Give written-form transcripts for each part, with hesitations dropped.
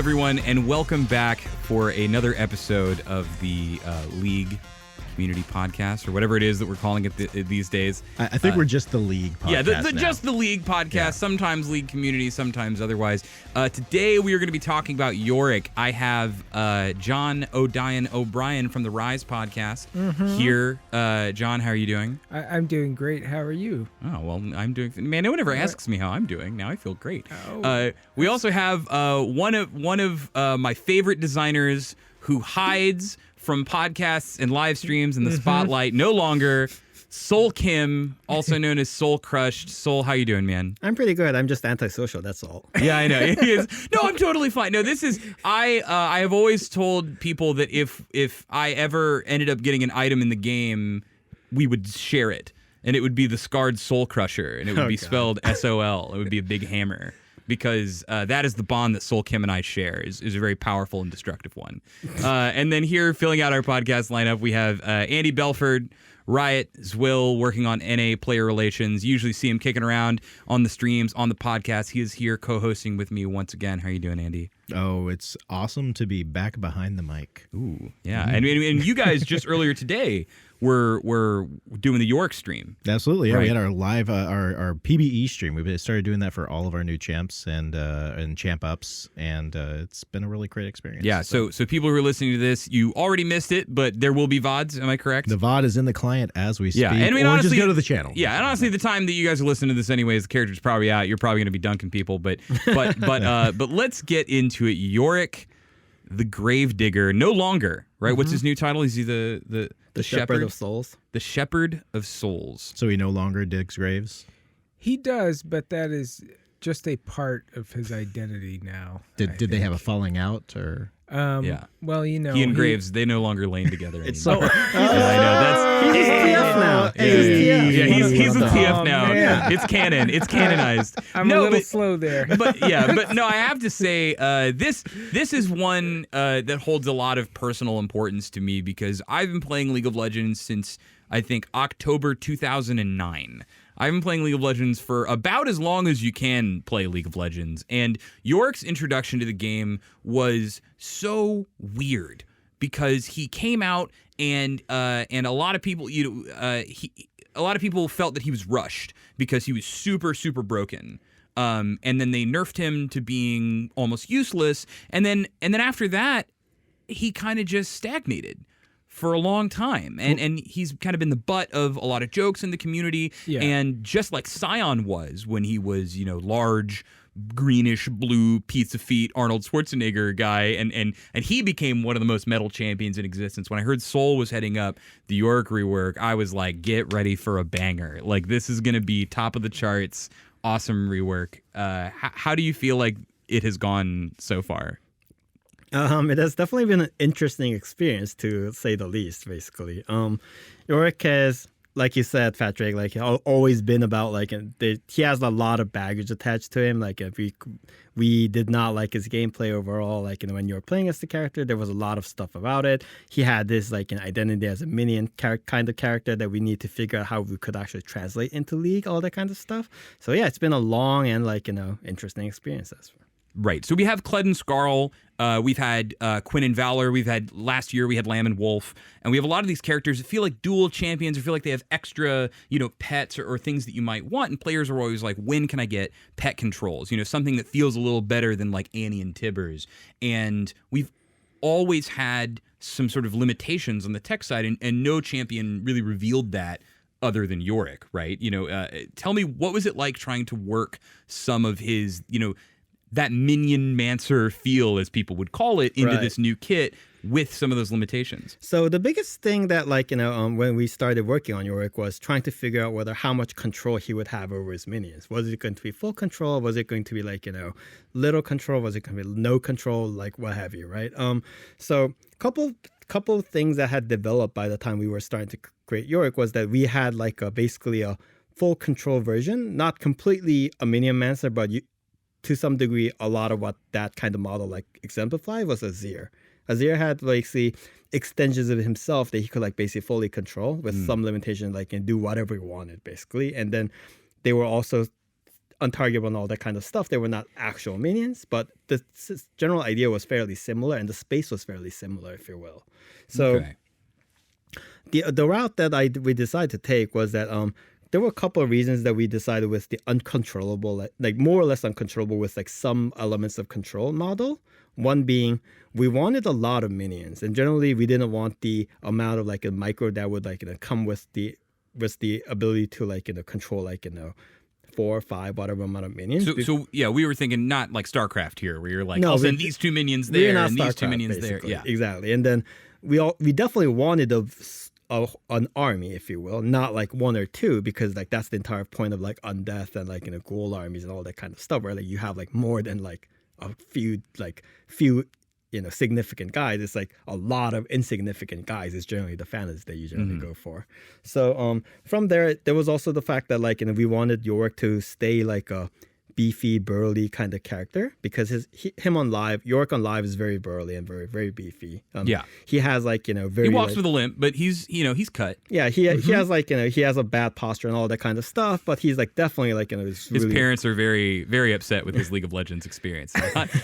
everyone, and welcome back for another episode of the League Community Podcast, or whatever it is that we're calling it these days. I think we're just the League Podcast. Yeah, just the League Podcast. Yeah. Sometimes League Community, sometimes otherwise. Today we are going to be talking about Yorick. I have John O'Brien from the Rise Podcast here. John, how are you doing? I'm doing great. How are you? Oh, well, I'm doing... Man, no one ever asks me how I'm doing. Now I feel great. We also have one of my favorite designers who hides from podcasts and live streams in the spotlight no longer. Sol Kim, also known as Solcrushed. Sol, how you doing, man? I'm pretty good. I'm just antisocial, that's all. Yeah, I know. No, I'm totally fine. No, this is... I have always told people that if I ever ended up getting an item in the game, we would share it. And it would be the Scarred Soul Crusher. And it would be spelled S-O-L. It would be a big hammer. Because that is the bond that Sol Kim and I share, is a very powerful and destructive one. And then here, filling out our podcast lineup, we have Andy Belford, Riot, Zwill, working on NA player relations. You usually see him kicking around on the streams, on the podcast. He is here co-hosting with me once again. How are you doing, Andy? Oh, it's awesome to be back behind the mic. Ooh, yeah. And you guys just earlier today were doing the Yorick stream. Absolutely, yeah. Right. We had our live our PBE stream. We started doing that for all of our new champs and champ ups, and it's been a really great experience. Yeah. So people who are listening to this, you already missed it, but there will be VODs. Am I correct? The VOD is in the client as we speak. Yeah, and or honestly, just go to the channel. Yeah, and honestly, the time that you guys are listening to this, anyways, the character's probably out. You're probably going to be dunking people, but let's get into it. Yorick, the gravedigger, no longer right. What's his new title? Is he the Shepherd of Souls? The Shepherd of Souls. So he no longer digs graves? He does, but that is just a part of his identity now. Did they have a falling out or? Yeah. Well, you know, he and Graves, they no longer lane together It's anymore. so. I know that's. He's TF now. He's a TF now. Yeah. It's canon. It's canonized. I'm a little slow there. But no, I have to say, this is one that holds a lot of personal importance to me because I've been playing League of Legends since I think October 2009. I've been playing League of Legends for about as long as you can play League of Legends, and Yorick's introduction to the game was so weird because he came out and a lot of people, a lot of people felt that he was rushed because he was super, super broken. And then they nerfed him to being almost useless, and then after that, he kind of just stagnated for a long time, and he's kind of been the butt of a lot of jokes in the community, and just like Scion was when he was, large, greenish blue pizza feet Arnold Schwarzenegger guy, and he became one of the most metal champions in existence. When I heard Sol was heading up the Yorick rework, I was like, get ready for a banger. Like, this is going to be top of the charts, awesome rework. How do you feel like it has gone so far? It has definitely been an interesting experience, to say the least, basically. Yorick has, like you said, Patrick, like always been about, like, he has a lot of baggage attached to him. Like, if we did not like his gameplay overall. Like, when you were playing as the character, there was a lot of stuff about it. He had this, like, an identity as a minion kind of character that we need to figure out how we could actually translate into League, all that kind of stuff. So, yeah, it's been a long and, like, interesting experience. Right. So we have Kled and Skarl. We've had Quinn and Valor. Last year we had Lamb and Wolf. And we have a lot of these characters that feel like dual champions or feel like they have extra, pets or things that you might want. And players are always like, when can I get pet controls? Something that feels a little better than like Annie and Tibbers. And we've always had some sort of limitations on the tech side, and no champion really revealed that other than Yorick, right? Tell me, what was it like trying to work some of his, that minion mancer feel, as people would call it, into this new kit with some of those limitations? So the biggest thing that, when we started working on Yorick was trying to figure out how much control he would have over his minions. Was it going to be full control? Was it going to be little control? Was it going to be no control? Like, what have you, right? So couple things that had developed by the time we were starting to create Yorick was that we had basically a full control version, not completely a minion mancer, but to some degree, a lot of what that kind of model exemplified was Azir. Azir had basically extensions of himself that he could basically fully control with some limitation, and do whatever he wanted basically. And then they were also untargetable and all that kind of stuff. They were not actual minions, but the general idea was fairly similar, and the space was fairly similar, if you will. So Okay. the route that we decided to take was that there were a couple of reasons that we decided with the uncontrollable, like more or less uncontrollable with like some elements of control model. One being we wanted a lot of minions, and generally we didn't want the amount of like a micro that would like come with the ability to like control like 4 or 5 whatever amount of minions. So yeah, we were thinking not like StarCraft here, where you're like, No, I'll we- send these 2 minions We're there not and these 2 StarCraft, minions there. basically. Yeah. Exactly. And then we definitely wanted an army, if you will, not like 1 or 2, because like that's the entire point of like undeath and like ghoul armies and all that kind of stuff, where like you have like more than like a few significant guys. It's like a lot of insignificant guys is generally the fantasy that you generally go for. So from there was also the fact that like we wanted Yorick to stay like a beefy, burly kind of character, because him on live, Yorick on live is very burly and very, very beefy. Yeah. He has like very. He walks with a limp, but he's cut. Yeah, he has like he has a bad posture and all that kind of stuff, but he's like definitely like His parents are very, very upset with his League of Legends experience.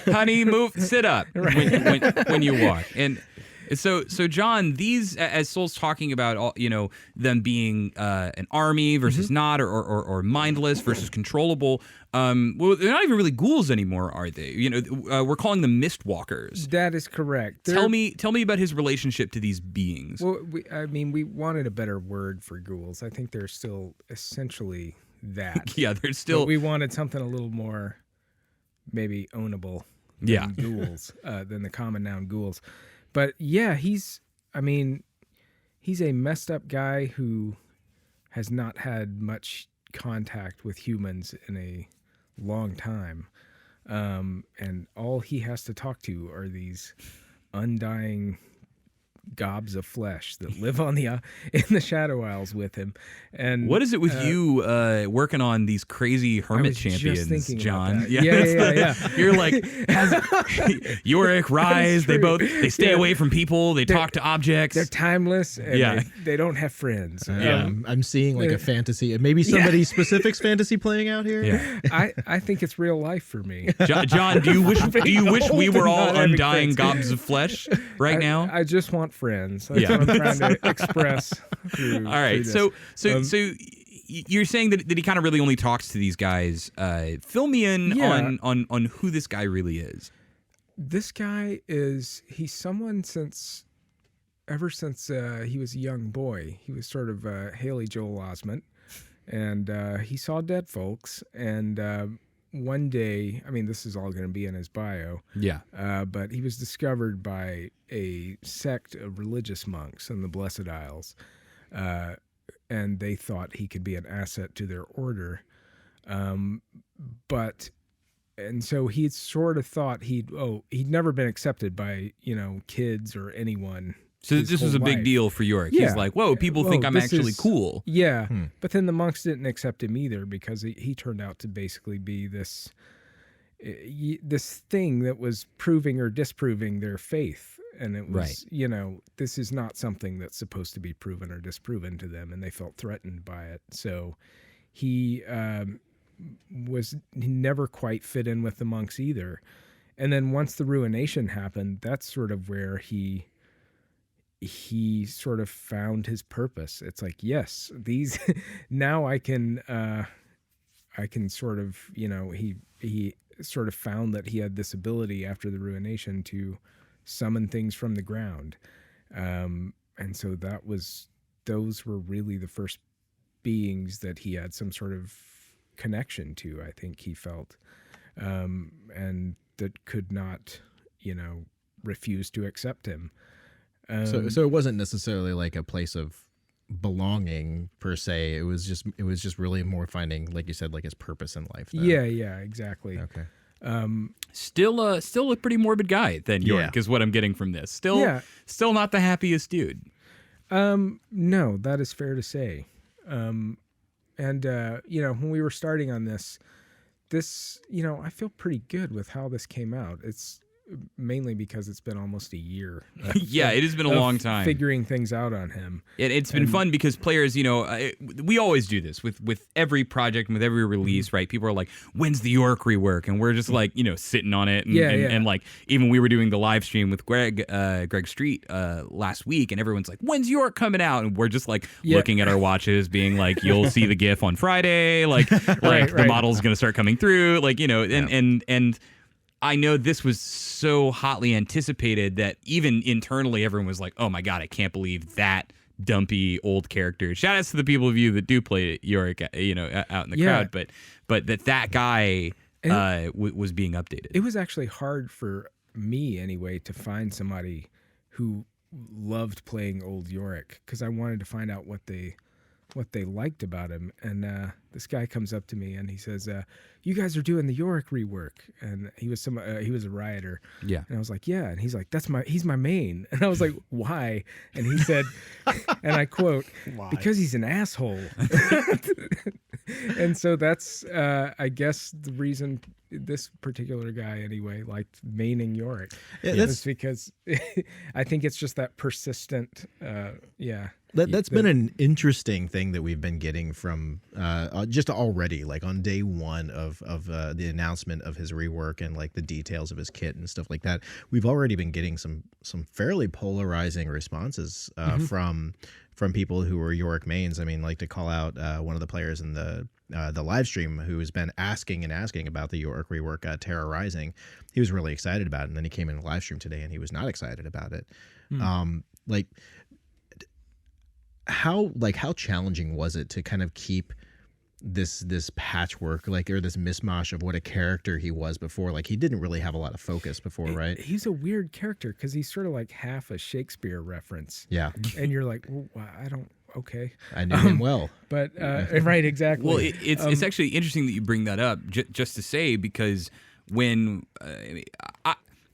Honey, sit up when you walk. And so John, these, as Soul's talking about, all them being an army versus not, or mindless versus controllable. Well, they're not even really ghouls anymore, are they? We're calling them Mistwalkers. That is correct. Tell me about his relationship to these beings. Well, we wanted a better word for ghouls. I think they're still essentially that. Yeah, they're still. But we wanted something a little more, maybe ownable. Than Yeah. ghouls, than the common noun ghouls. But yeah, he's a messed up guy who has not had much contact with humans in a long time. And all he has to talk to are these undying gobs of flesh that live in the Shadow Isles with him. And What is it with you working on these crazy hermit was just champions, thinking about John? that. Yeah. You're like Yorick, Rise. They stay away from people. They talk to objects. They're timeless, and Yeah. they don't have friends. I'm seeing like a fantasy, maybe somebody specific's fantasy playing out here. Yeah. I think it's real life for me. John, do you wish we were all Not having undying friends. gobs of flesh right now? I just want friends. That's Yeah. what I'm trying to express. Through, All right. through this. So you're saying that he kind of really only talks to these guys. Fill me in Yeah. on who this guy really is. This guy he's someone ever since he was a young boy. He was sort of Haley Joel Osment, and he saw dead folks. And one day, this is all going to be in his bio. Yeah. But he was discovered by a sect of religious monks in the Blessed Isles, and they thought he could be an asset to their order. And so he sort of thought he'd never been accepted by kids or anyone. So his this was whole a big life. deal for Yorick. Yeah. He's like, whoa, people Whoa, think I'm this actually is- cool. Yeah, but then the monks didn't accept him either, because he turned out to basically be this thing that was proving or disproving their faith. And it was, this is not something that's supposed to be proven or disproven to them, and they felt threatened by it. So he never quite fit in with the monks either. And then once the ruination happened, that's sort of where he sort of found his purpose. It's like, yes, these now I can sort of, he sort of found that he had this ability after the ruination to summon things from the ground. And so those were really the first beings that he had some sort of connection to, I think he felt, and that could not, refuse to accept him. So it wasn't necessarily like a place of belonging per se. It was just really more finding, like you said, like his purpose in life. Then. Yeah, exactly. Okay. Still a pretty morbid guy then Yorick is what I'm getting from this. Still not the happiest dude. No, that is fair to say. And when we were starting on this, I feel pretty good with how this came out. It's mainly because it's been almost a year. Yeah, it has been a long time. Figuring things out on him. It's been fun because players, we always do this with every project and with every release, right? People are like, when's the Yorick rework? And we're just like, sitting on it. And like, even we were doing the live stream with Greg Street last week, and everyone's like, when's Yorick coming out? And we're just like looking at our watches being like, you'll see the GIF on Friday. Like the model's going to start coming through. Like, and I know this was so hotly anticipated that even internally everyone was like, oh my God, I can't believe that dumpy old character. Shout outs to the people of you that do play Yorick, out in the crowd, but that guy was being updated. It was actually hard for me anyway to find somebody who loved playing old Yorick, because I wanted to find out what they liked about him. And this guy comes up to me and he says, you guys are doing the Yorick rework. And he was a rioter. Yeah. And I was like, yeah. And he's like, he's my main. And I was like, why? And he said, and I quote, Why? Because he's an asshole. And so that's, I guess, the reason this particular guy anyway liked maining Yorick. Yeah, it's because I think it's just that persistent, That's been an interesting thing that we've been getting from just already, like on day one of the announcement of his rework and like the details of his kit and stuff like that. We've already been getting some fairly polarizing responses from people who are Yorick mains. I mean, like to call out one of the players in the live stream who's been asking about the Yorick rework, Terror Rising. He was really excited about it, and then he came in the live stream today and he was not excited about it. How challenging was it to kind of keep this patchwork, like, or this mishmash of what a character he was before? Like, he didn't really have a lot of focus before, right? He's a weird character because he's sort of like half a Shakespeare reference. Yeah. And you're like, well, okay. I knew him well. But, right, exactly. Well, it's actually interesting that you bring that up, just to say, because when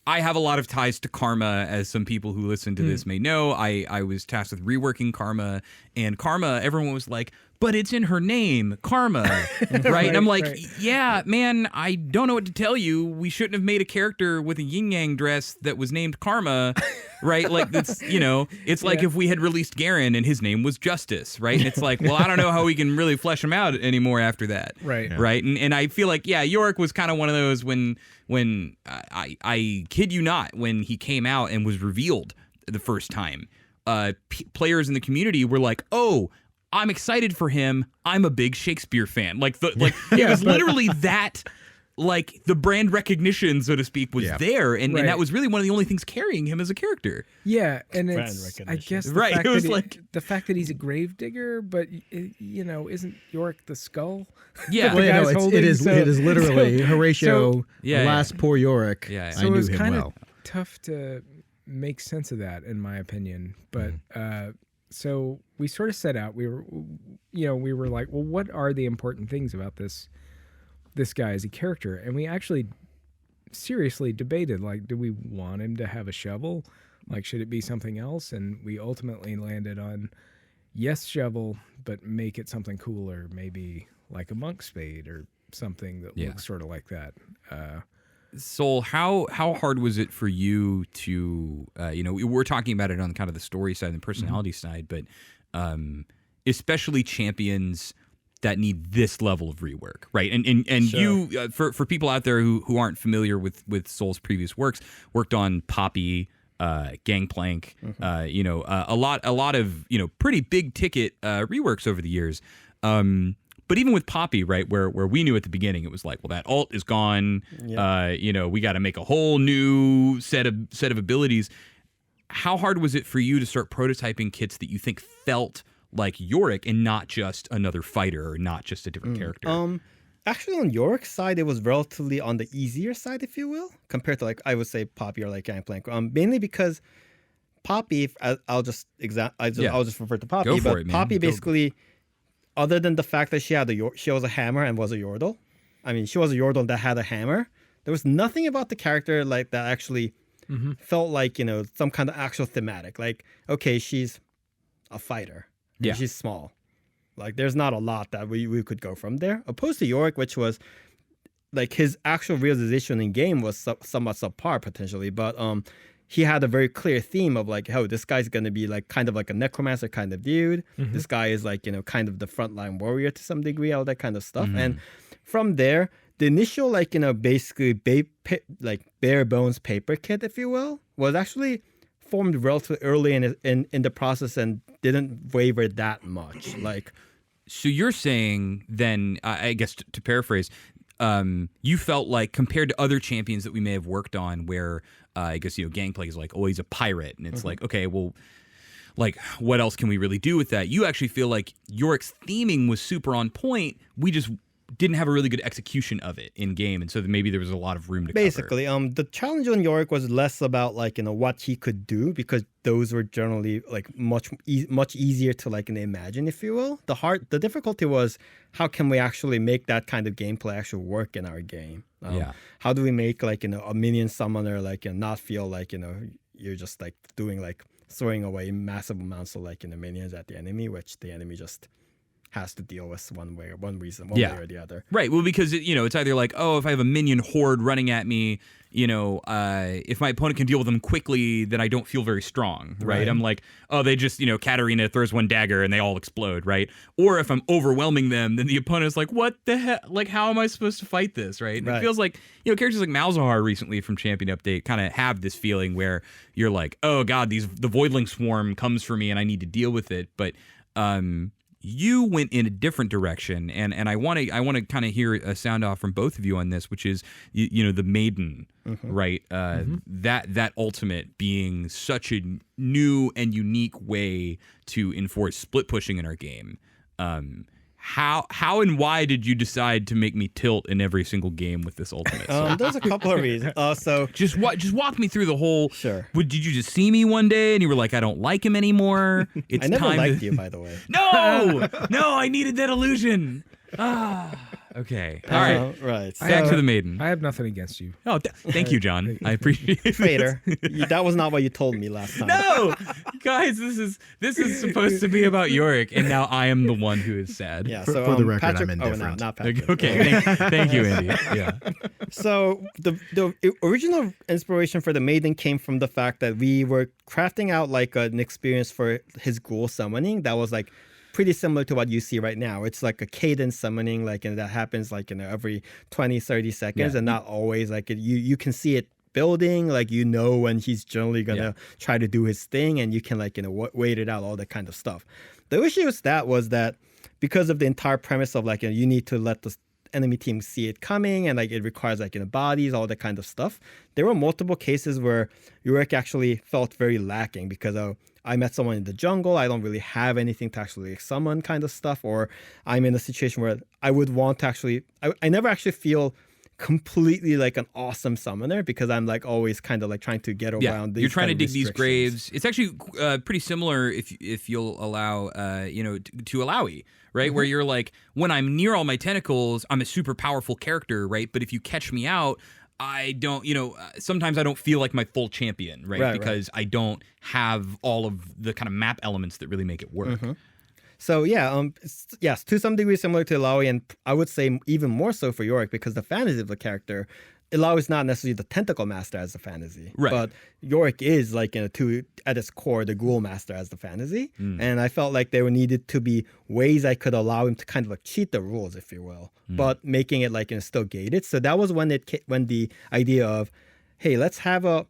I have a lot of ties to Karma, as some people who listen to this may know. I was tasked with reworking Karma, and Karma, everyone was like, but it's in her name, Karma, right? And I'm like, yeah, man, I don't know what to tell you. We shouldn't have made a character with a yin-yang dress that was named Karma, right? Like, that's, it's like if we had released Garen and his name was Justice, right? And it's like, well, I don't know how we can really flesh him out anymore after that. Right. Yeah. Right? And I feel like, Yorick was kind of one of those when I kid you not, when he came out and was revealed the first time, players in the community were like, oh, I'm excited for him. I'm a big Shakespeare fan. It was literally that, like, the brand recognition, so to speak, was there, and that was really one of the only things carrying him as a character. Yeah, and it's, I guess, the fact that he's a gravedigger, but isn't Yorick the skull? Yeah, it is literally Horatio. Last poor Yorick. Yeah, so I knew it was him kind well. of tough to make sense of that, in my opinion. But so we sort of set out. We were like, well, what are the important things about this guy as a character? And we actually seriously debated, like, do we want him to have a shovel? Like, should it be something else? And we ultimately landed on, yes, shovel, but make it something cooler, maybe like a monk spade or something that looks sort of like that. Sol, how hard was it for you to, we're talking about it on kind of the story side and the personality side, but especially champions that need this level of rework, right? And sure. You, for people out there who aren't familiar with Sol's previous works, worked on Poppy, Gangplank, a lot of pretty big ticket reworks over the years. But even with Poppy, right, where we knew at the beginning, it was like, well, that alt is gone. Yep. We got to make a whole new set of abilities. How hard was it for you to start prototyping kits that you think felt like Yorick and not just another fighter or not just a different character? Actually, on Yorick's side, it was relatively on the easier side, if you will, compared to, like, I would say Poppy or like Gangplank. Mainly because Poppy, I'll just refer to Poppy. Go for but it, man. Poppy basically, other than the fact that she was a hammer and was a Yordle. I mean, she was a Yordle that had a hammer. There was nothing about the character like that actually felt like, some kind of actual thematic. Like, okay, she's a fighter. Yeah. She's small. Like, there's not a lot that we could go from there. Opposed to Yorick, which was, like his actual realization in game was somewhat subpar potentially, but he had a very clear theme of like, oh, this guy's gonna be like kind of like a necromancer kind of dude. This guy is like, kind of the frontline warrior to some degree, all that kind of stuff. And from there, the initial like, basically bare bones paper kit, if you will, was actually formed relatively early in the process and didn't waver that much. Like, so you're saying then, I guess to paraphrase, you felt like compared to other champions that we may have worked on where I guess, Gangplank is like, oh, he's a pirate. And it's like, okay, well, like, what else can we really do with that? You actually feel like Yorick's theming was super on point. We just didn't have a really good execution of it in game. And so maybe there was a lot of room to basically, cover. The challenge on Yorick was less about like, what he could do, because those were generally like much easier to like imagine, if you will. The difficulty was how can we actually make that kind of gameplay actually work in our game? How do we make like, a minion summoner like not feel like, you're just like doing like throwing away massive amounts of like, minions at the enemy, which the enemy just has to deal with one way or the other. Right. Well, because it's either like, oh, if I have a minion horde running at me, if my opponent can deal with them quickly, then I don't feel very strong, right? I'm like, oh, they just, Katarina throws one dagger and they all explode, right? Or if I'm overwhelming them, then the opponent's like, what the heck? Like, how am I supposed to fight this, right? And it feels like, characters like Malzahar recently from Champion Update kind of have this feeling where you're like, oh God, the Voidling Swarm comes for me and I need to deal with it. But you went in a different direction, and I want to kind of hear a sound off from both of you on this, which is the Maiden, right? That ultimate being such a new and unique way to enforce split pushing in our game. How and why did you decide to make me tilt in every single game with this ultimate? There's a couple of reasons. So just walk me through the whole. Sure. Did you just see me one day and you were like, I don't like him anymore? It's I never time liked you, by the way. No, I needed that illusion. Okay. All right. Right. Back to the Maiden. I have nothing against you. Oh, thank you, John. I appreciate it. Vader, that was not what you told me last time. No, guys, this is supposed to be about Yorick, and now I am the one who is sad. Yeah. For So the record, Patrick, I'm indifferent. not Patrick. Okay. Thank you, Andy. Yeah. So the original inspiration for the Maiden came from the fact that we were crafting out like an experience for his ghoul summoning that was like pretty similar to what you see right now. It's like a cadence summoning, like, and that happens like every 20-30 seconds, and not always like you can see it building, like when he's generally gonna try to do his thing, and you can like wait it out, all that kind of stuff. The issue with that was that because of the entire premise of like you need to let the enemy team see it coming, and like it requires like bodies, all that kind of stuff. There were multiple cases where Yorick actually felt very lacking because I met someone in the jungle, I don't really have anything to actually summon kind of stuff, or I'm in a situation where I would want to actually, I never actually feel completely like an awesome summoner because I'm like always kind of like trying to get around these you're trying to dig these restrictions. graves. It's actually pretty similar if you'll allow to Alawi, right? Where you're like, when I'm near all my tentacles, I'm a super powerful character, right? But if you catch me out, I don't, sometimes I don't feel like my full champion, right? Because I don't have all of the kind of map elements that really make it work. So yes, to some degree similar to Ilaoi, and I would say even more so for Yorick because the fantasy of the character, Ilaoi is not necessarily the tentacle master as the fantasy, but Yorick is like at its core the ghoul master as the fantasy, and I felt like there needed to be ways I could allow him to kind of like cheat the rules, if you will, but making it like still gated. So that was when the idea of, hey, let's have a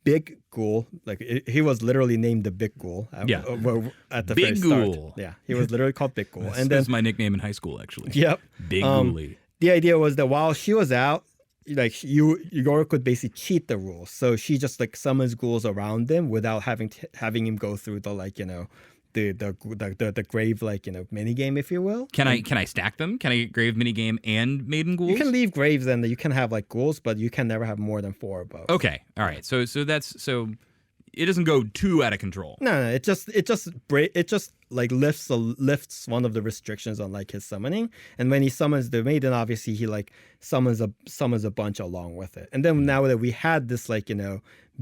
big ghoul, like he was literally named the Big Ghoul at the Big first Ghoul. start. Yeah, he was literally called Big Ghoul. And that was my nickname in high school, actually. Yep. Big Ghoulie. The idea was that while she was out, like Yorick could basically cheat the rules. So she just like summons ghouls around him without having him go through the like the grave like mini game, if you will. Can I stack them? Can I get grave mini game and maiden ghouls? You can leave graves and you can have like ghouls, but you can never have more than 4 of both. Okay, all right. So it doesn't go too out of control. No, it just like lifts one of the restrictions on like his summoning, and when he summons the maiden, obviously he like summons a bunch along with it. And then now that we had this like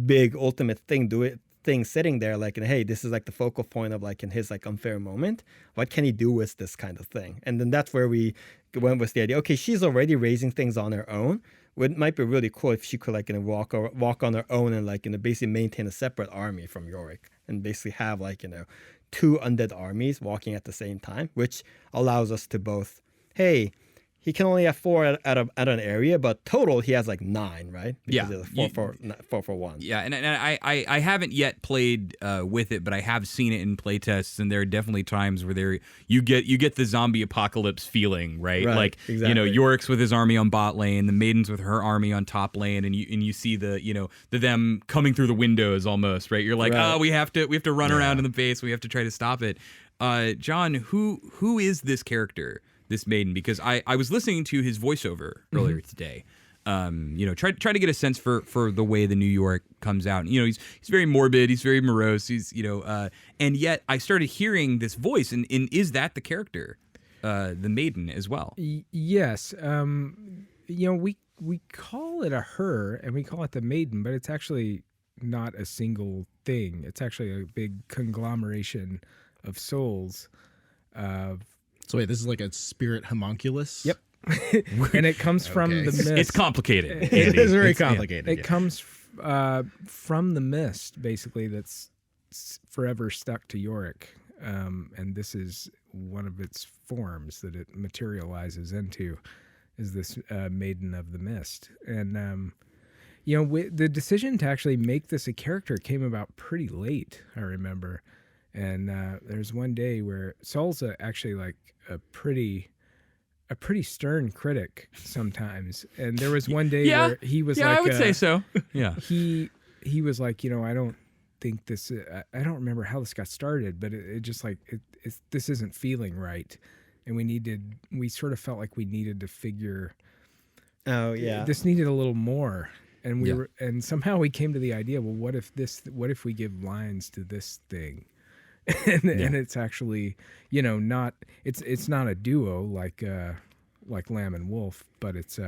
big ultimate thing thing sitting there like, hey, this is like the focal point of like in his like unfair moment. What can he do with this kind of thing? And then that's where we went with the idea. Okay, she's already raising things on her own. It might be really cool if she could like walk on her own and like basically maintain a separate army from Yorick and basically have like two undead armies walking at the same time, which allows us to both, hey, he can only have 4 at an area, but total he has like 9, right? Because Yeah, it's 4 for 1. Yeah, and I haven't yet played with it, but I have seen it in playtests, and there are definitely times where you get the zombie apocalypse feeling, right? Like exactly. Yorick's with his army on bot lane, the Maiden's with her army on top lane, and you see the them coming through the windows almost, right? You're like, Right. oh, we have to run around in the base, we have to try to stop it. John, who is this character? This Maiden, because I was listening to his voiceover earlier today. Try to get a sense for the way the New Yorick comes out. He's very morbid, he's very morose, and yet I started hearing this voice, and is that the character, the Maiden as well? Yes. We call it a her and we call it the Maiden, but it's actually not a single thing. It's actually a big conglomeration of souls. So wait, this is like a spirit homunculus? Yep. And it comes from the mist. It's complicated. It is very complicated. It comes from the mist, basically, that's forever stuck to Yorick. And this is one of its forms that it materializes into, is this Maiden of the Mist. And, the decision to actually make this a character came about pretty late, I remember. And there's one day where Saul's actually like a pretty stern critic sometimes. And there was one day where he was like, I would say so. Yeah. He was like, I don't think this, I don't remember how this got started, but it just like, this isn't feeling right. And we sort of felt like we needed to figure, this needed a little more. And and somehow we came to the idea, well, what if we give lines to this thing? And it's actually, not not a duo like Lamb and Wolf, but it's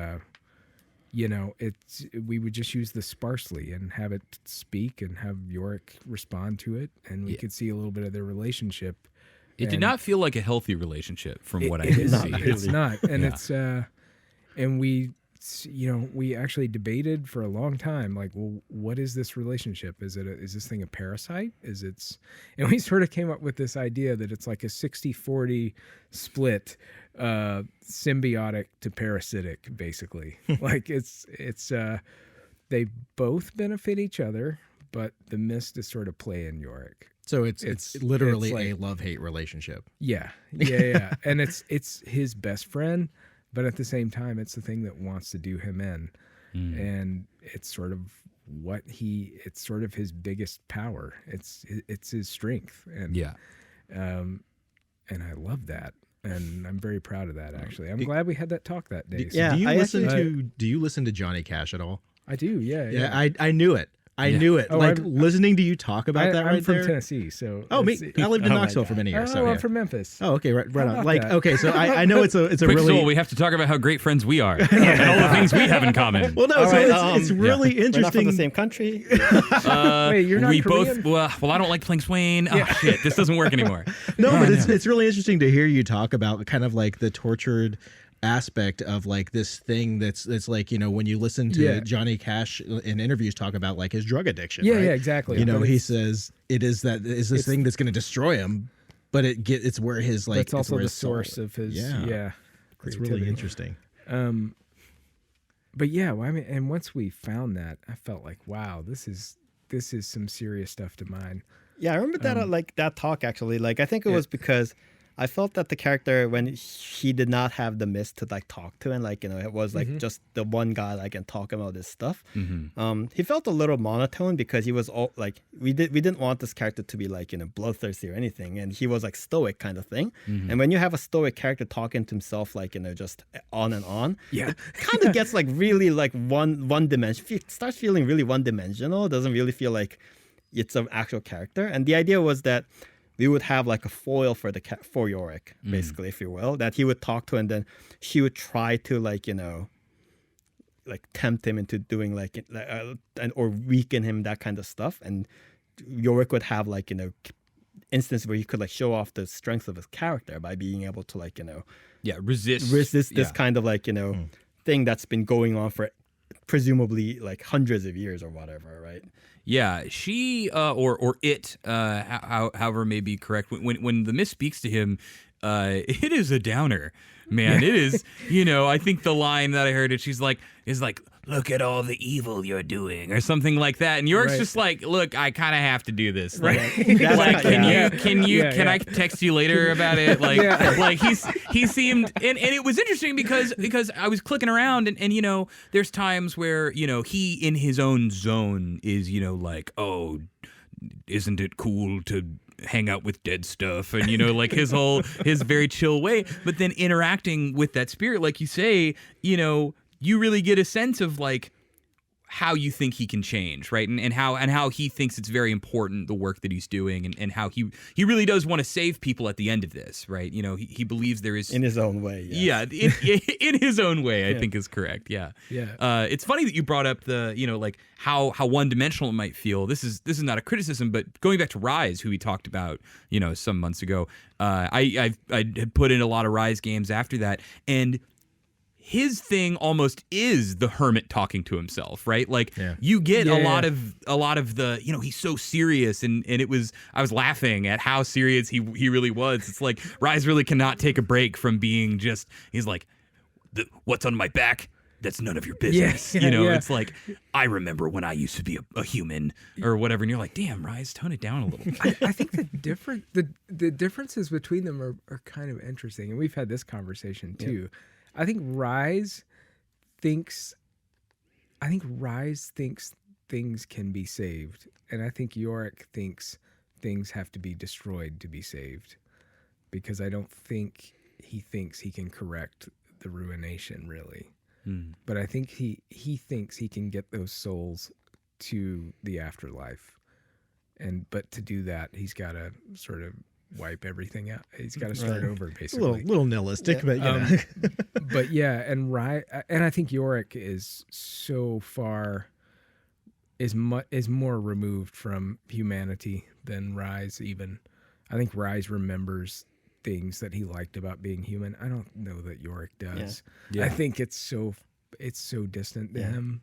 we would just use the sparsely and have it speak and have Yorick respond to it, and we could see a little bit of their relationship. It did not feel like a healthy relationship from what I did see. It's not, and it's and we actually debated for a long time, like, well, what is this relationship? Is this thing a parasite? And we sort of came up with this idea that it's like a 60-40 split, symbiotic to parasitic, basically. Like it's they both benefit each other, but the mist is sort of playing Yorick. So it's literally like, a love-hate relationship. Yeah. And it's his best friend, but at the same time, it's the thing that wants to do him in. And it's sort of it's sort of his biggest power. It's his strength. And and I love that. And I'm very proud of that, actually. I'm glad we had that talk that day. Do you listen to Johnny Cash at all? I do, yeah. Yeah, I knew it. I knew it. Oh, listening to you talk about that right there. I'm from Tennessee, so. Oh, me. I lived in Knoxville for many years. Oh, I'm from Memphis. Oh, okay, right on. about Like, that? okay, so I know it's a Quick really. Soul, we have to talk about how great friends we are and all the things we have in common. Well, no, it's really We're not from interesting. the same country. Wait, you're not we Korean? both. Well, I don't like playing Swain. Oh shit, this doesn't work anymore. No, but it's really interesting to hear you talk about kind of like the tortured aspect of like this thing that's like, when you listen to Johnny Cash in interviews talk about like his drug addiction. Yeah, right? yeah, exactly. But he says is this thing that's going to destroy him, but it's where his like That's also where the his soul- source of his It's really creativity. interesting. But yeah, well, I mean, and once we found that, I felt like, wow, this is some serious stuff to mine. Yeah, I remember that like that talk actually. Like I think it was because I felt that the character, when he did not have the mist to like talk to, and like it was like just the one guy like and talk about this stuff. He felt a little monotone because he was all like we didn't want this character to be like bloodthirsty or anything, and he was like stoic kind of thing. And when you have a stoic character talking to himself like just on and on, it kind of gets like really like one dimension. It starts feeling really one dimensional. It doesn't really feel like it's an actual character. And the idea was that we would have like a foil for for Yorick, basically, if you will, that he would talk to, and then she would try to like tempt him into doing or weaken him, that kind of stuff. And Yorick would have like, instance where he could like show off the strength of his character by being able to like, resist this kind of like, thing that's been going on for presumably like hundreds of years or whatever, right? Yeah, she or it, however may be correct. When the mist speaks to him, it is a downer, man. It is. I think the line that I heard is like, look at all the evil you're doing, or something like that. And Yorick's just like, look, I kind of have to do this. Like, can I text you later about it? Like he seemed, and it was interesting because I was clicking around and there's times where, he in his own zone is, like, oh, isn't it cool to hang out with dead stuff, and like his very chill way, but then interacting with that spirit, like you say, you really get a sense of like how you think he can change, right? And how he thinks it's very important, the work that he's doing, and how he really does want to save people at the end of this, right? He believes there is, in his own way. Yes. Yeah, in his own way, I think is correct. Yeah. It's funny that you brought up the like how one dimensional it might feel. This is not a criticism, but going back to Rise, who we talked about some months ago, I had put in a lot of Rise games after that, and his thing almost is the hermit talking to himself, right? Like you get a lot of the, he's so serious, and I was laughing at how serious he really was. It's like Rise really cannot take a break from being just, he's like, what's on my back? That's none of your business. It's like, I remember when I used to be a human or whatever, and you're like, damn, Rise, tone it down a little bit. I think the differences between them are kind of interesting, and we've had this conversation too. Yep. I think Rise thinks things can be saved, and I think Yorick thinks things have to be destroyed to be saved, because I don't think he thinks he can correct the ruination really. But I think he thinks he can get those souls to the afterlife, but to do that he's got to sort of wipe everything out. He's got to start over, basically. A little nihilistic, but but yeah, and I think Yorick is so far is more removed from humanity than Rise even. I think Rise remembers things that he liked about being human. I don't know that Yorick does. I think it's so distant to him.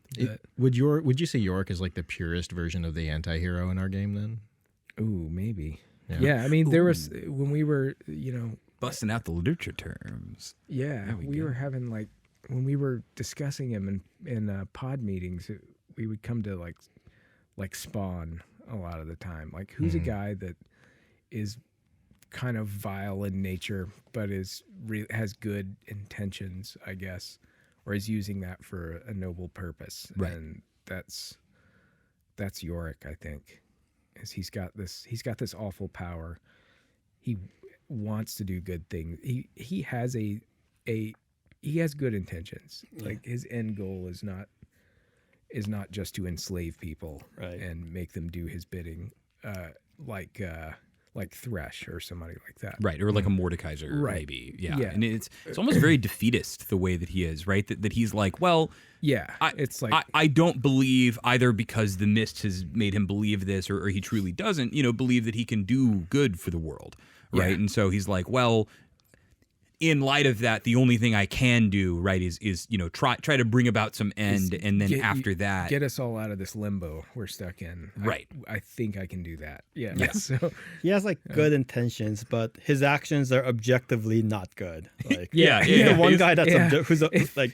Would you say Yorick is like the purest version of the anti-hero in our game then? Ooh, maybe. Yeah, I mean, there was, when we were, busting out the literature terms. Yeah, we were having when we were discussing him in pod meetings, we would come to like Spawn a lot of the time. Like, who's a guy that is kind of vile in nature, but has good intentions, I guess, or is using that for a noble purpose. Right. And that's Yorick, I think. He's got this awful power. He wants to do good things. He has he has good intentions. Like, his end goal is not just to enslave people and make them do his bidding, like Thresh or somebody like that. Right, or like a Mordekaiser, maybe. Yeah. And it's almost very defeatist the way that he is, right? That he's like, well, it's like I don't believe, either because the mist has made him believe this, or he truly doesn't, believe that he can do good for the world, right? Yeah. And so he's like, well, in light of that, the only thing I can do, right, is try to bring about some end, and then after that, get us all out of this limbo we're stuck in. Right. I think I can do that. Yeah. So he has good intentions, but his actions are objectively not good. Like, the one guy that's who's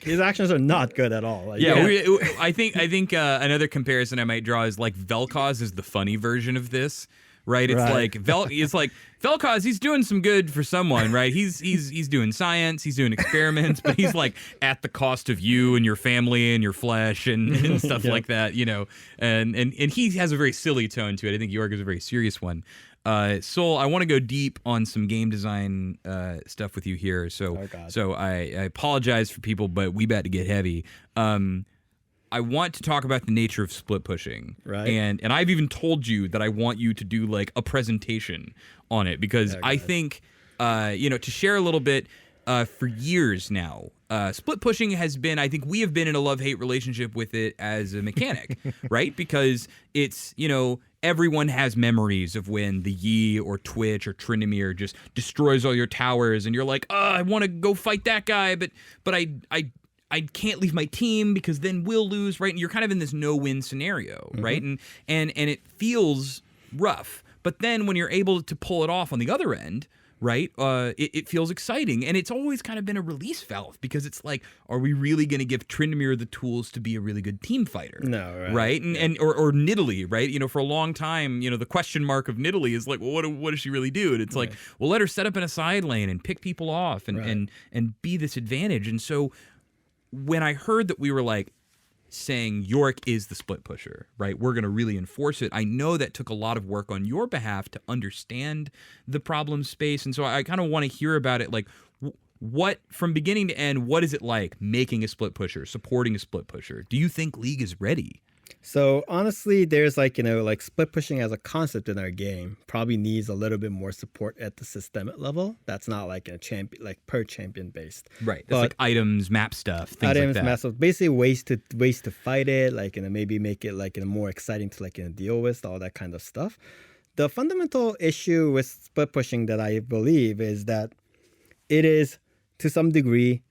his actions are not good at all. Like, I think another comparison I might draw is like Vel'Koz is the funny version of this. Right, it's like Vel'Koz. He's doing some good for someone, right? He's doing science, he's doing experiments, but he's like at the cost of you and your family and your flesh and stuff like that, And he has a very silly tone to it. I think Yorick is a very serious one. Sol, I want to go deep on some game design stuff with you here. So I apologize for people, but we about to get heavy. I want to talk about the nature of split pushing. Right. And I've even told you that I want you to do like a presentation on it, because I think, to share a little bit, for years now, split pushing has been, I think we have been in a love-hate relationship with it as a mechanic, right? Because it's, everyone has memories of when the Yi or Twitch or Tryndamere just destroys all your towers, and you're like, I want to go fight that guy, but I can't leave my team because then we'll lose, right? And you're kind of in this no-win scenario, right? And it feels rough. But then when you're able to pull it off on the other end, right, it feels exciting. And it's always kind of been a release valve because it's like, are we really going to give Tryndamere the tools to be a really good team fighter? No, right? And or Nidalee, right? For a long time, the question mark of Nidalee is like, well, what does she really do? And it's like, well, let her set up in a side lane and pick people off and be this advantage. And so when I heard that we were like saying Yorick is the split pusher, right? We're going to really enforce it. I know that took a lot of work on your behalf to understand the problem space. And so I kind of want to hear about it. Like, what, from beginning to end, what is it like making a split pusher, supporting a split pusher? Do you think League is ready? So honestly, there's like split pushing as a concept in our game probably needs a little bit more support at the systemic level. That's not like a champion, like per champion based. Right. That's like items, map stuff, things items, like that. map stuff, basically ways to fight it, like maybe make it like more exciting to deal with, all that kind of stuff. The fundamental issue with split pushing that I believe is that it is to some degree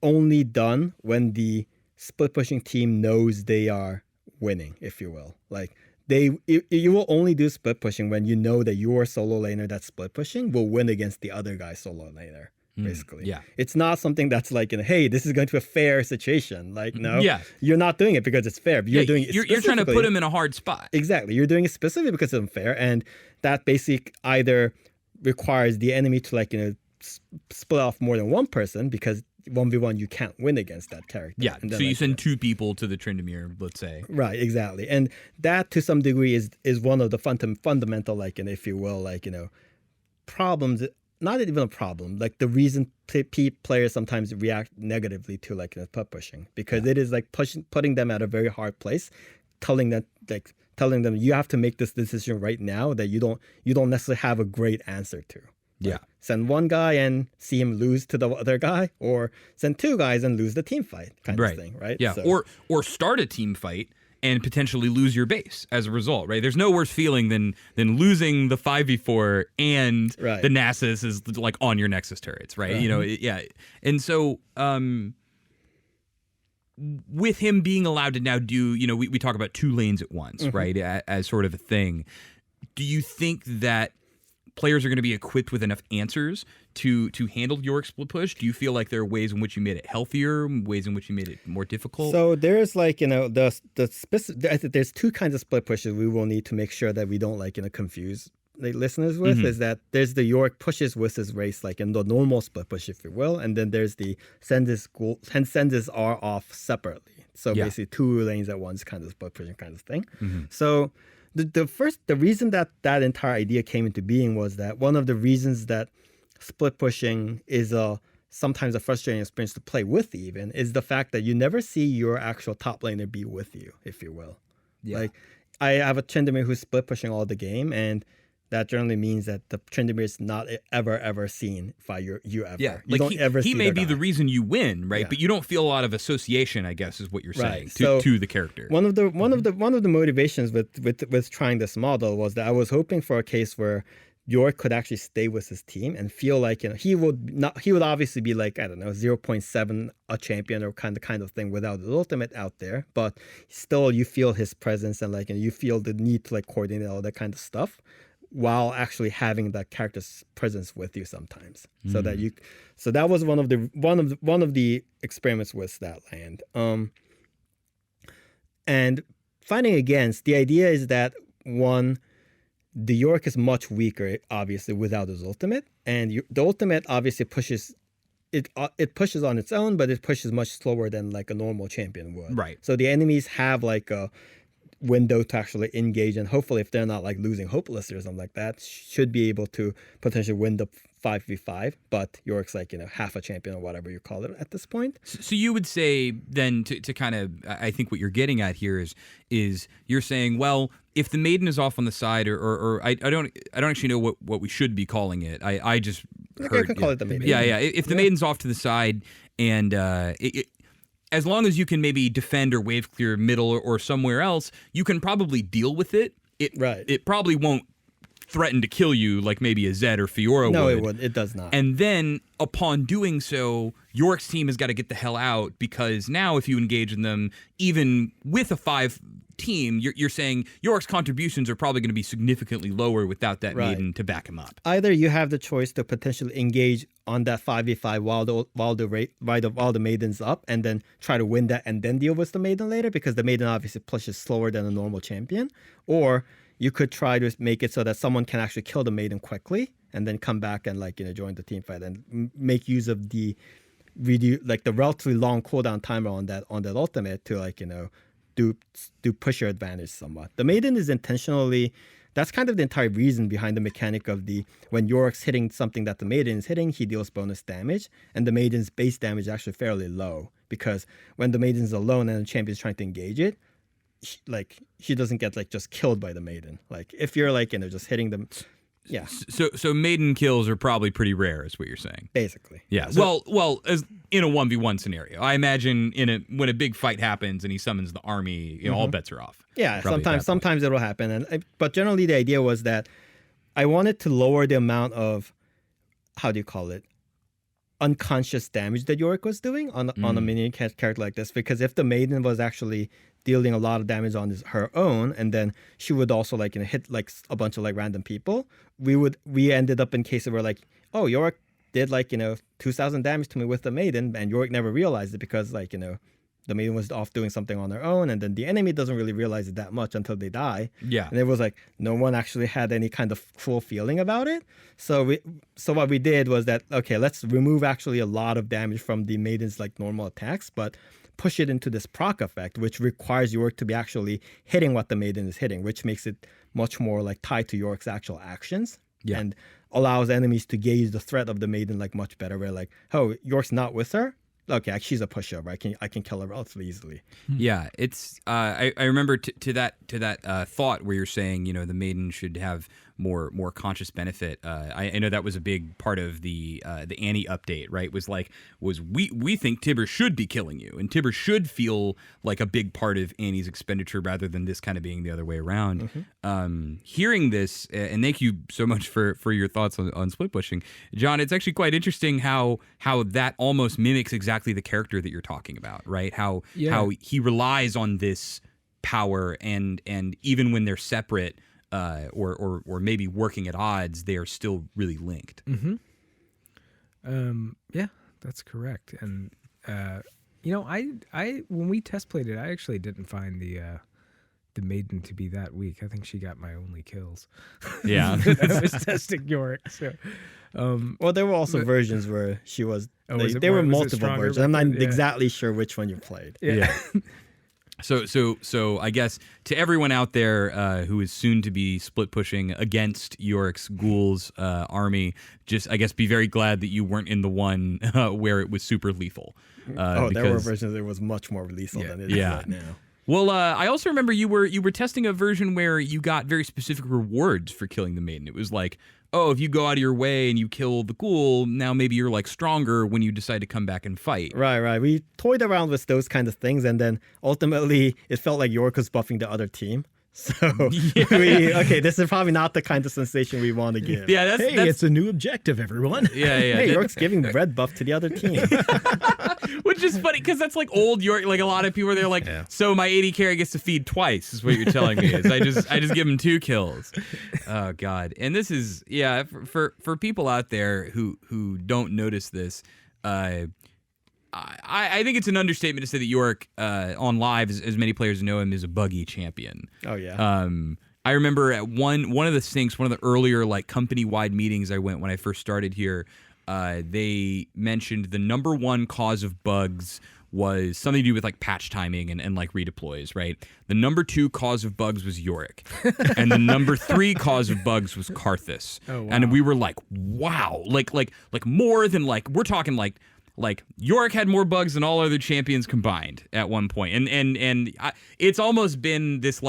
only done when the split pushing team knows they are winning, if you will. Like you will only do split pushing when you know that your solo laner that's split pushing will win against the other guy's solo laner. Basically, it's not something that's like, hey, this is going to be a fair situation. Like, no, you're not doing it because it's fair. But you're doing it. You're trying to put him in a hard spot. Exactly, you're doing it specifically because it's unfair, and that basically either requires the enemy to split off more than one person because 1v1 you can't win against that character. Yeah, so you send two people to the Tryndamere, let's say. Right, exactly. And that to some degree is one of the fundamental, if you will, problems. Not even a problem, like the reason players sometimes react negatively to split pushing, because it is putting them at a very hard place, telling them you have to make this decision right now that you don't necessarily have a great answer to. Yeah. Send one guy and see him lose to the other guy, or send two guys and lose the team fight kind of thing, right? Yeah, so. or start a team fight and potentially lose your base as a result, right? There's no worse feeling than losing the 5v4 and the Nasus is like on your Nexus turrets, right? And so with him being allowed to now do, we talk about two lanes at once, right? As sort of a thing. Do you think that players are going to be equipped with enough answers to handle Yorick split push? Do you feel like there are ways in which you made it healthier, ways in which you made it more difficult? So there's the specific. I think there's two kinds of split pushes we will need to make sure that we don't confuse the listeners with. Is that there's the Yorick pushes with his race in the normal split push, if you will, and then there's the send his R off separately. So basically two lanes at once kind of split pushing kind of thing. So. The reason that entire idea came into being was that one of the reasons that split pushing is sometimes a frustrating experience to play with even is the fact that you never see your actual top laner be with you, if you will. Yeah. I have a Tryndamere who's split pushing all the game, and that generally means that the Tryndamere is not ever seen by you ever. Yeah, you don't ever see he may be guy. the reason you win, right? Yeah. But you don't feel a lot of association, I guess, is what you're saying to the character. One of the motivations with trying this model was that I was hoping for a case where Yorick could actually stay with his team and feel like he would obviously be 0.7 a champion or kind of thing without his ultimate out there, but still you feel his presence and you feel the need to coordinate all that kind of stuff, while actually having that character's presence with you sometimes, so that was one of the experiments with that land. And fighting against, the idea is that the Yorick is much weaker, obviously, without his ultimate, and the ultimate obviously pushes. It pushes on its own, but it pushes much slower than a normal champion would. Right. So the enemies have a window to actually engage, and hopefully if they're not losing hopelessly or something like that, should be able to potentially win the 5v5, but Yorick's half a champion or whatever you call it at this point. So you would say then to kind of, I think what you're getting at here is you're saying, well, if the maiden is off on the side, or I don't actually know what we should be calling it. I just hurt. could call it the maiden. Yeah. If the maiden's off to the side and as long as you can maybe defend or wave clear middle or somewhere else, you can probably deal with it. It probably won't threaten to kill you like maybe a Zed or Fiora would. No, it would. It does not. And then upon doing so, Yorick's team has got to get the hell out because now if you engage in them, even with a 5 team, you're saying Yorick's contributions are probably going to be significantly lower without that maiden to back him up. Either you have the choice to potentially engage on that 5v5 while the maiden's up and then try to win that and then deal with the maiden later because the maiden obviously pushes slower than a normal champion, or you could try to make it so that someone can actually kill the maiden quickly and then come back and join the team fight and make use of the relatively long cooldown timer on that ultimate to do push your advantage somewhat. The maiden is intentionally, that's kind of the entire reason behind the mechanic of when Yorick's hitting something that the maiden is hitting, he deals bonus damage, and the maiden's base damage is actually fairly low because when the maiden's alone and the champion's trying to engage it, she doesn't get just killed by the maiden. If you're just hitting them. Yeah. So maiden kills are probably pretty rare, is what you're saying. Basically. Yeah. Well, as in a 1v1 scenario, I imagine when a big fight happens and he summons the army, all bets are off. Yeah. Sometimes it'll happen, but generally the idea was that I wanted to lower the amount of unconscious damage that Yorick was doing on a minion character like this, because if the maiden was actually dealing a lot of damage on her own, and then she would also hit a bunch of random people, we ended up in cases where Yorick did 2,000 damage to me with the maiden, and Yorick never realized it because the maiden was off doing something on their own, and then the enemy doesn't really realize it that much until they die. Yeah. And it was no one actually had any kind of full feeling about it. So what we did was that, okay, let's remove actually a lot of damage from the maiden's normal attacks, but push it into this proc effect, which requires Yorick to be actually hitting what the maiden is hitting, which makes it much more tied to Yorick's actual actions. Yeah. And allows enemies to gauge the threat of the maiden much better, where oh, Yorick's not with her? Okay, she's a pushover. I can kill her relatively easily. Yeah, it's I remember to that thought where you're saying the maiden should have more conscious benefit. I know that was a big part of the Annie update, right? Was we think Tibber should be killing you, and Tibber should feel like a big part of Annie's expenditure rather than this kind of being the other way around. Mm-hmm. Hearing this, and thank you so much for your thoughts on split pushing, John. It's actually quite interesting how that almost mimics exactly the character that you're talking about, right? How he relies on this power, and even when they're separate. Or maybe working at odds, they are still really linked. Mm-hmm. Yeah, that's correct. And I when we test played it, I actually didn't find the maiden to be that weak. I think she got my only kills. Yeah, I was testing Yorick. So, well, there were also versions where she was. There were multiple versions. I'm not exactly sure which one you played. Yeah. So I guess to everyone out there who is soon to be split pushing against Yorick's ghouls army, just I guess be very glad that you weren't in the one where it was super lethal. There were versions that was much more lethal than it is right now. Well, I also remember you were testing a version where you got very specific rewards for killing the maiden. It was if you go out of your way and you kill the ghoul, now maybe you're stronger when you decide to come back and fight. Right. We toyed around with those kinds of things, and then ultimately it felt like Yorick was buffing the other team. So this is probably not the kind of sensation we want to give. Yeah, that's it's a new objective, everyone. Yeah. Hey, Yorick's giving red buff to the other team. Which is funny because that's old Yorick. A lot of people are so my 80 carry gets to feed twice is what you're telling me. Is I just give him 2 kills. Oh God. And this is for people out there who don't notice this. I think it's an understatement to say that Yorick on live, as many players know him, is a buggy champion. Oh yeah. I remember at one of the syncs, one of the earlier company-wide meetings I went when I first started here, they mentioned the number one cause of bugs was something to do with patch timing and redeploys, right? The number 2 cause of bugs was Yorick. And the number 3 cause of bugs was Karthus. Oh, wow. And we were wow. More than we're talking Yorick had more bugs than all other champions combined at one point. And it's almost been this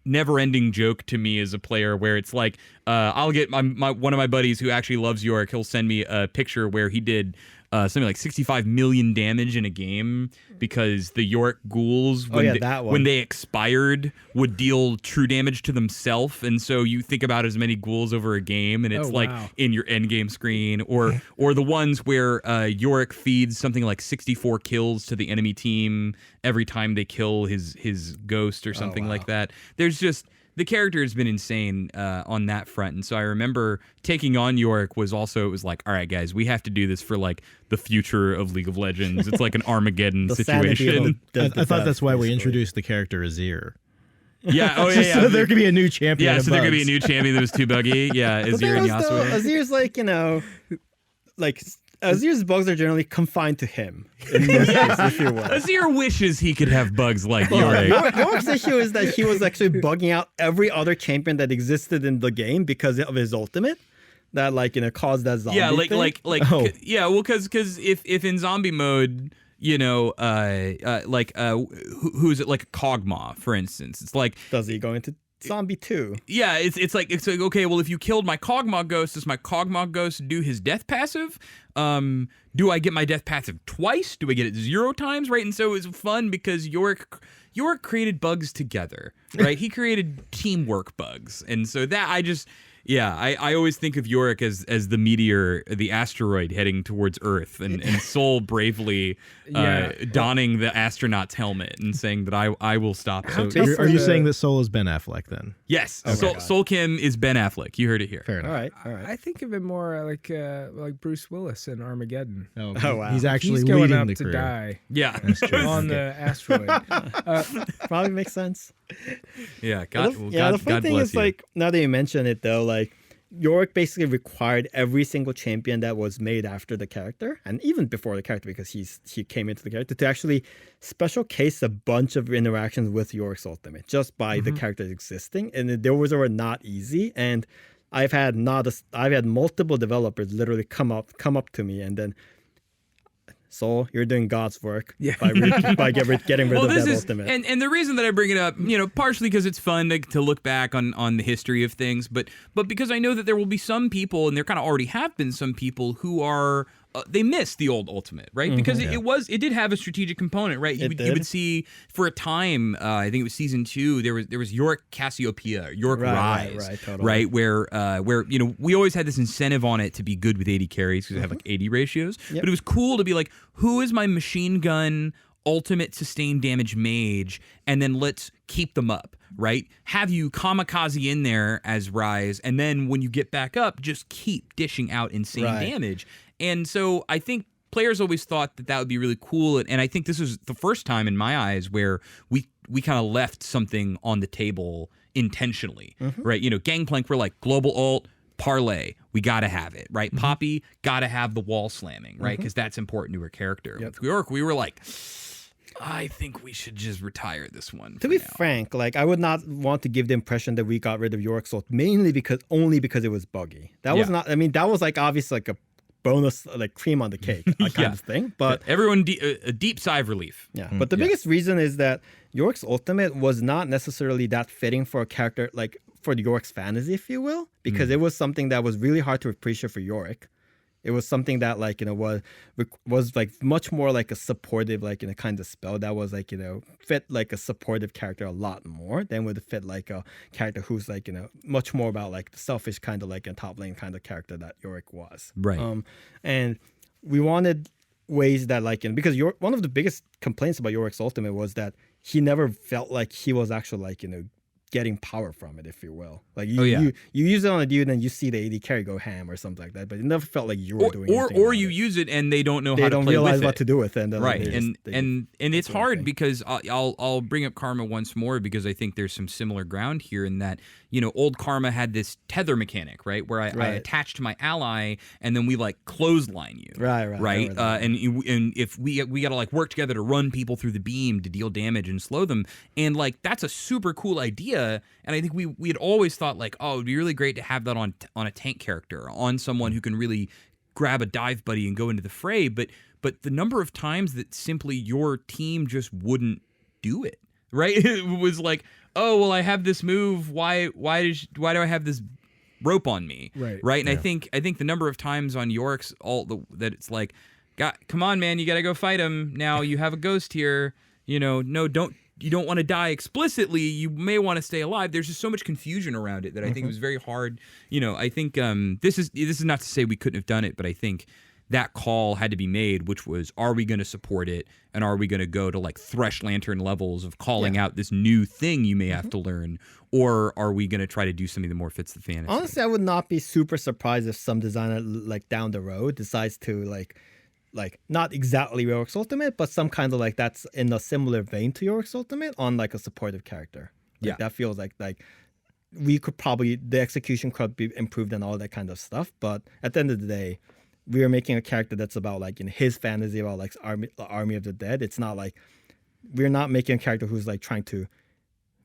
never-ending joke to me as a player, where it's like I'll get my one of my buddies who actually loves Yorick. He'll send me a picture where he did something like 65 million damage in a game because the Yorick ghouls, when they expired, would deal true damage to themselves. And so you think about as many ghouls over a game, and it's in your end game screen, or the ones where Yorick feeds something like 64 kills to the enemy team every time they kill his ghost or something like that. There's just... The character has been insane on that front. And so I remember taking on Yorick it was like, all right, guys, we have to do this for like the future of League of Legends. It's like an Armageddon situation. I thought that's why we introduced the character Azir. Yeah, So there could be a new champion. Yeah, so there could be a new champion that was too buggy. Yeah, Azir and Yasuo. Azir's like, Azir's bugs are generally confined to him. In this case, if you will. Azir wishes he could have bugs like Yorick. Yorick's issue is that he was actually bugging out every other champion that existed in the game because of his ultimate. That caused that zombie thing. Well, because if in zombie mode, who's it, like Kog'Maw, for instance, it's like, does he go into zombie 2? Yeah, it's like okay, well, if you killed my Kog'Maw ghost, does my Kog'Maw ghost do his death passive? Do I get my death passive twice? Do I get it 0 times? Right? And so it was fun because Yorick created bugs together, right? He created teamwork bugs, and so that I always think of Yorick as the meteor, the asteroid heading towards Earth, and Sol bravely donning the astronaut's helmet and saying that I will stop it. So are you saying that Sol is Ben Affleck then? Yes, Sol Kim is Ben Affleck. You heard it here. Fair enough. All right. I think of it more like Bruce Willis in Armageddon. Oh wow. He's actually going leading up the to crew. die. Yeah, on the asteroid. Probably makes sense. Yeah, the funny thing is, now that you mention it though, Yorick basically required every single champion that was made after the character, and even before the character, because he came into the character, to actually special case a bunch of interactions with Yorick's ultimate just by the character existing, and those were not easy. And I've had multiple developers literally come up to me and then, Sol, you're doing God's work by getting rid of that ultimate. And the reason that I bring it up, partially because it's fun to look back on the history of things, but because I know that there will be some people, and there kind of already have been some people who are they miss the old ultimate, right? Because it did have a strategic component, right? You would see for a time, I think it was season 2, there was Yorick Cassiopeia, Yorick Rise, totally. right? Where we always had this incentive on it to be good with 80 carries because it had like 80 ratios, but it was cool to be like, who is my machine gun ultimate sustained damage mage, and then let's keep them up, right? Have you kamikaze in there as Rise, and then when you get back up, just keep dishing out insane damage. And so I think players always thought that would be really cool, and I think this was the first time in my eyes where we kind of left something on the table intentionally, right? Gangplank, we're like, global ult, parlay, we gotta have it, right? Poppy, gotta have the wall slamming, right? Because that's important to her character. With Yorick, we were like, I think we should just retire this one. To be frank, I would not want to give the impression that we got rid of Yorick's ult only because it was buggy. That was not. I mean, that was obviously a bonus, cream on the cake kind of thing. But everyone, a deep sigh of relief. Yeah. But the biggest reason is that Yorick's ultimate was not necessarily that fitting for a character for the Yorick's fantasy, if you will, because it was something that was really hard to appreciate for Yorick. It was something that was much more like a supportive kind of spell that was fit a supportive character a lot more than would fit a character who's much more about the selfish kind of a top lane kind of character that Yorick was. Right. And we wanted ways that because one of the biggest complaints about Yorick's ultimate was that he never felt like he was actually getting power from it, if you will. You use it on a dude and you see the AD carry go ham or something like that, but it never felt like you were doing anything. Or you use it and they don't know how to play with it. They don't realize what to do with it. Right. And it's hard because I'll bring up Karma once more because I think there's some similar ground here in that, old Karma had this tether mechanic, right? Where I attach to my ally and then we clothesline you. Right. And if we got to work together to run people through the beam to deal damage and slow them. And that's a super cool idea. And I think we had always thought oh, it'd be really great to have that on a tank character, on someone who can really grab a dive buddy and go into the fray. But the number of times that simply your team just wouldn't do it, right? It was like, oh well, I have this move. Why do I have this rope on me? Right. And I think the number of times on Yorick's that it's like, come on, man, you got to go fight him now. You have a ghost here. You know, no, you don't want to die explicitly. You may want to stay alive. There's just so much confusion around it that I think it was very hard. You know, I think this is not to say we couldn't have done it, but I think that call had to be made, which was, are we going to support it, and are we going to go to like Thresh Lantern levels of calling out this new thing you may have to learn, or are we going to try to do something that more fits the fantasy? Honestly, I would not be super surprised if some designer like down the road decides to like not exactly Yorick's Ultimate, but some kind of like that's in a similar vein to Yorick's Ultimate on like a supportive character. Like, that feels like we could probably, the execution could be improved and all that kind of stuff. But at the end of the day, we are making a character that's about like in his fantasy about like Army of the Dead. It's not like we're not making a character who's like trying to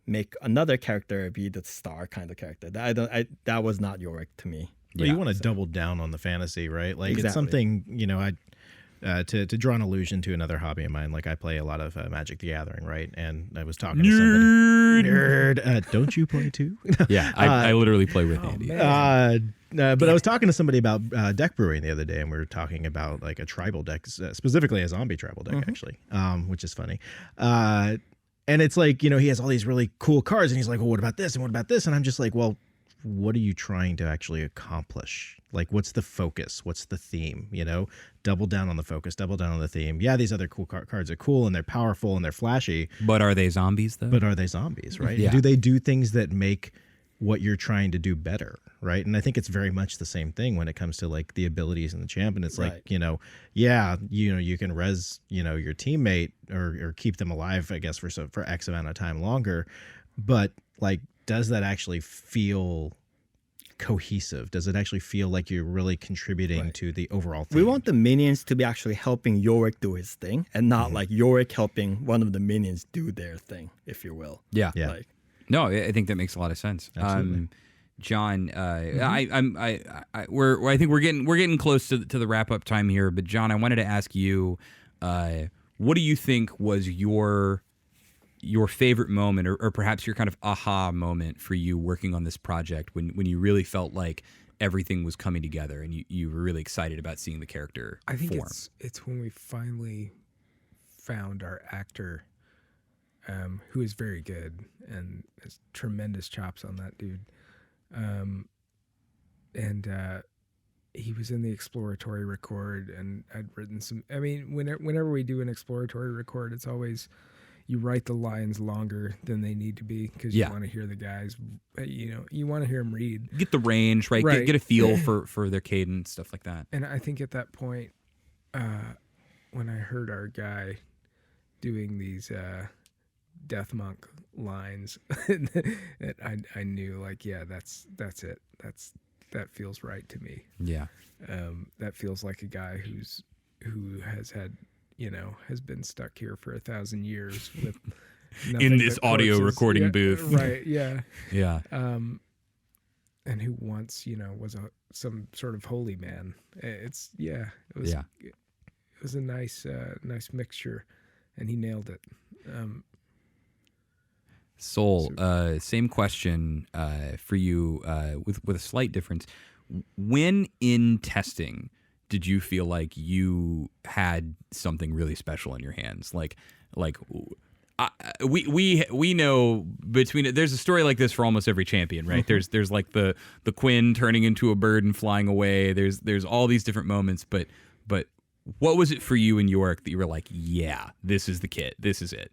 make another character be the star kind of character. That was not Yorick to me. But you want to double down on the fantasy, right? Like Exactly. it's something, you know, to draw an allusion to another hobby of mine. Like I play a lot of Magic the Gathering, right? And I was talking to somebody. Nerd. Don't you play too? Yeah, I literally play with Andy. But I was talking to somebody about deck brewing the other day, and we were talking about like a tribal deck, specifically a zombie tribal deck, actually, which is funny. And it's like, you know, he has all these really cool cards, and he's like, well, what about this? And what about this? And I'm just like, well, what are you trying to actually accomplish? Like, what's the focus? What's the theme? You know, double down on the focus, double down on the theme. Yeah, these other cool cards are cool, and they're powerful, and they're flashy. But are they zombies, though? But are they zombies, right? Yeah. Do they do things that make what you're trying to do better, right? And I think it's very much the same thing when it comes to like the abilities in the champ. And it's like, you know, you can res, you know, your teammate or keep them alive, I guess, for X amount of time longer. But like, does that actually feel cohesive? Does it actually feel like you're really contributing to the overall theme? We want the minions to be actually helping Yorick do his thing, and not like Yorick helping one of the minions do their thing, if you will. Yeah. Like, No, I think that makes a lot of sense. Absolutely. John, I think we're getting close to the wrap up time here. But John, I wanted to ask you, what do you think was your favorite moment, or perhaps your kind of aha moment for you working on this project when you really felt like everything was coming together and you were really excited about seeing the character I think form? it's when we finally found our actor, who is very good and has tremendous chops on that dude. He was in the exploratory record, and I'd written some. I mean, whenever we do an exploratory record, it's always you write the lines longer than they need to be because you want to hear the guys. You know, you want to hear them read. Get the range, right? Get a feel for their cadence, stuff like that. And I think at that point, when I heard our guy doing these Death Monk lines, I knew like, yeah, that's it. That feels right to me. Yeah. That feels like a guy who has had, you know, has been stuck here for 1,000 years with in this audio corpses. recording booth. Right. Yeah. Yeah. And who once, you know, was some sort of holy man. It was a nice mixture, and he nailed it. Soul, same question for you with a slight difference. When in testing, did you feel like you had something really special in your hands? We know between there's a story like this for almost every champion, right? There's like the Quinn turning into a bird and flying away. There's all these different moments, but what was it for you in Yorick that you were like, yeah, this is the kit, this is it?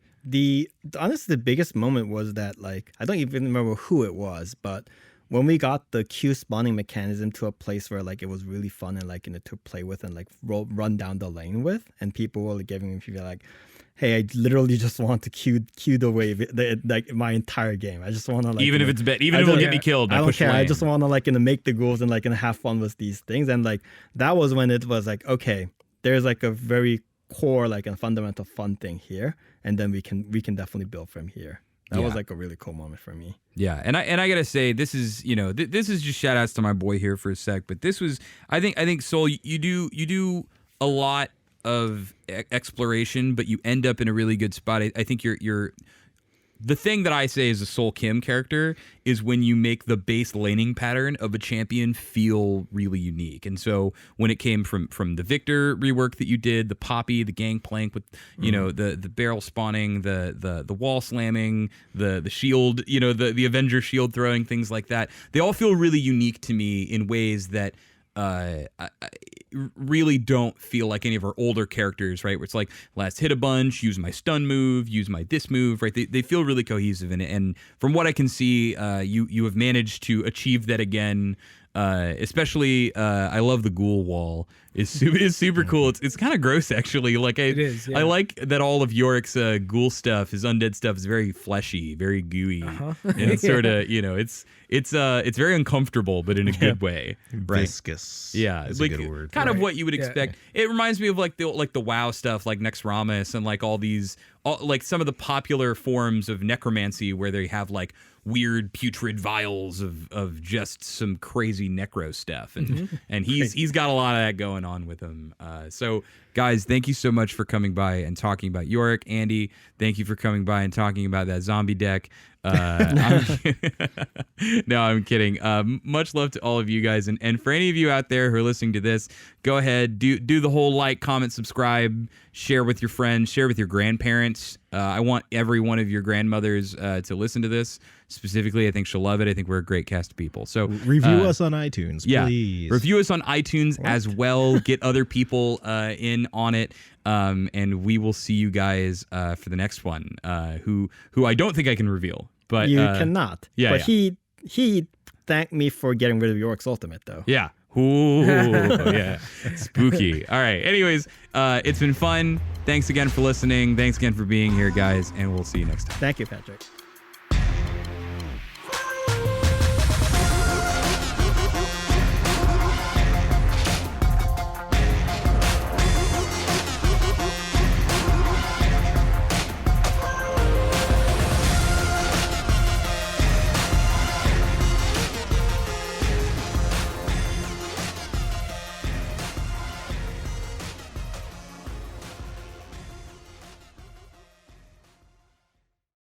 Honestly, the biggest moment was that, like, I don't even remember who it was, but when we got the Q spawning mechanism to a place where like it was really fun and like, you know, to play with and like run down the lane with, and people were giving me feedback like, hey, I literally just want to Q the wave like my entire game. I just want to like, even if it's bad, even if it'll get me killed. I don't care. I just want to like, you know, make the goals and like, and have fun with these things. And like that was when it was like, okay, there's like a very core like a fundamental fun thing here, and then we can definitely build from here. That was like a really cool moment for me. Yeah, and I gotta say, this is, you know, this is just shout outs to my boy here for a sec, but this was, I think Soul, you do a lot of exploration, but you end up in a really good spot. I think you're the thing that I say is a Soul Kim character is when you make the base laning pattern of a champion feel really unique. And so when it came from the Victor rework that you did, the Poppy, the Gangplank with, you know, the barrel spawning, the wall slamming, the shield, you know, the Avenger shield throwing, things like that, they all feel really unique to me in ways that I really don't feel like any of our older characters, right? Where it's like last hit a bunch, use my stun move, use my this move, right? They feel really cohesive in it. And from what I can see, you have managed to achieve that again. Especially, I love the ghoul wall. It's super cool. It's kind of gross actually. Like It is, yeah. I like that all of Yorick's ghoul stuff, his undead stuff, is very fleshy, very gooey, and it's sort of, you know, it's very uncomfortable, but in a good way, right? Viscous. Yeah, is like a good word. kind of Right. what you would Yeah. expect. It reminds me of like the WoW stuff, like Nexramas and like all these, like some of the popular forms of necromancy where they have like weird putrid vials of just some crazy necro stuff, and he's got a lot of that going on with him. So guys, thank you so much for coming by and talking about Yorick. Andy, thank you for coming by and talking about that zombie deck. No, I'm kidding. Much love to all of you guys, and for any of you out there who are listening to this, go ahead, do the whole like, comment, subscribe, share with your friends, share with your grandparents. I want every one of your grandmothers to listen to this specifically. I think she'll love it. I think we're a great cast of people. So Review us on iTunes, yeah, please. review us on iTunes as well. Get other people in on it. And we will see you guys for the next one. Who I don't think I can reveal, but You cannot. yeah, But he thanked me for getting rid of Yorick's ultimate, though. yeah. Ooh, yeah. Spooky. All right. Anyways, it's been fun. Thanks again for listening. Thanks again for being here, guys, and we'll see you next time. Thank you, Patrick.